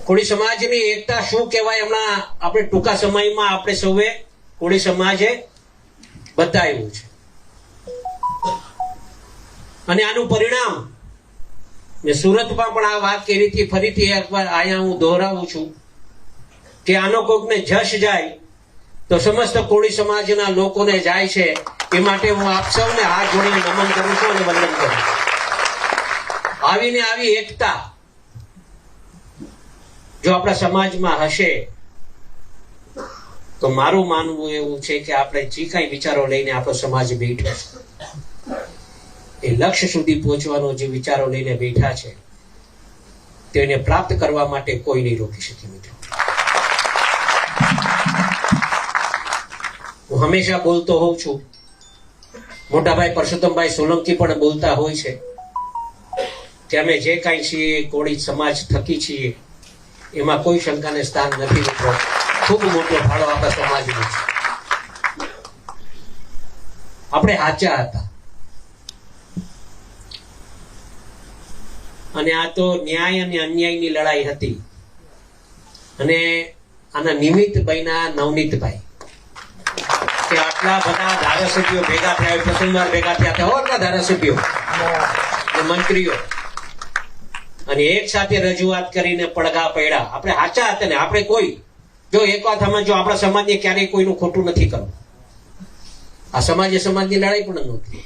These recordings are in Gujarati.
કોળી સમાજની એકતા શું કહેવાય હમણાં આપણે ટૂંકા સમયમાં આપણે સૌએ કોળી સમાજે બતાવ્યું છે અને આનું પરિણામ મેં સુરતમાં પણ આ વાત કરી હતી, ફરીથી એકવાર અહીંયા હું દોહરાવું છું કે આનો કોઈકને જશ જાય તો સમસ્ત કોળી સમાજના લોકોને જાય છે. એ માટે હું આપ સૌને હાથ જોડીને નમન કરું છું અને વંદન કરું છું. આવીને આવી એકતા જો આપણા સમાજમાં હશે તો મારું માનવું એવું છે કે આપણે જે કાંઈ વિચારો લઈને આપણો સમાજ બેઠો એ લક્ષ્ય સુધી પહોંચવાનો જે વિચારો લઈને બેઠા છે તેને પ્રાપ્ત કરવા માટે કોઈ નહીં રોકી શકે. મિત્રો, હું હંમેશા બોલતો હોઉં છું, મોટાભાઈ પરસોત્તમભાઈ સોલંકી પણ બોલતા હોય છે કે અમે જે કાંઈ છીએ કોળી સમાજ થકી છીએ એમાં કોઈ શંકાને સ્થાન નથી. મિત્રો, ખૂબ મોટો ફાળો આપણા સમાજનો છે. આપણે સાચા હતા અને આ તો ન્યાય અને અન્યાયની લડાઈ હતી અને આના નિમિત્ત બન્યા નવનીતભાઈ કે આટલા બધા ધારાસભ્યો ભેગા થયા, પ્રથમવાર ભેગા થયા હતા આટલા ધારાસભ્યો મંત્રીઓ અને એક સાથે રજૂઆત કરીને પડઘા પડ્યા. આપણે સાચા હતા ને. આપણે કોઈ જો એક વાત સમજો, આપણા સમાજને ક્યારેય કોઈનું ખોટું નથી કરવું. આ સમાજની લડાઈ પણ નહોતી.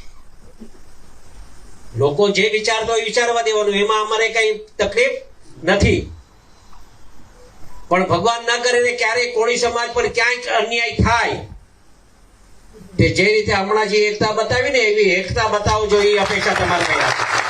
લોકો જે વિચારતો હોય વિચારવા દેવાનું, એમાં અમારે કઈ તકલીફ નથી. પણ ભગવાન ના કરે ક્યારેય કોળી સમાજ પર ક્યાંય અન્યાય થાય તે જે રીતે હમણાં જે એકતા બતાવી ને એવી એકતા બતાવજો, એ અપેક્ષા તમારે કઈ રાખી.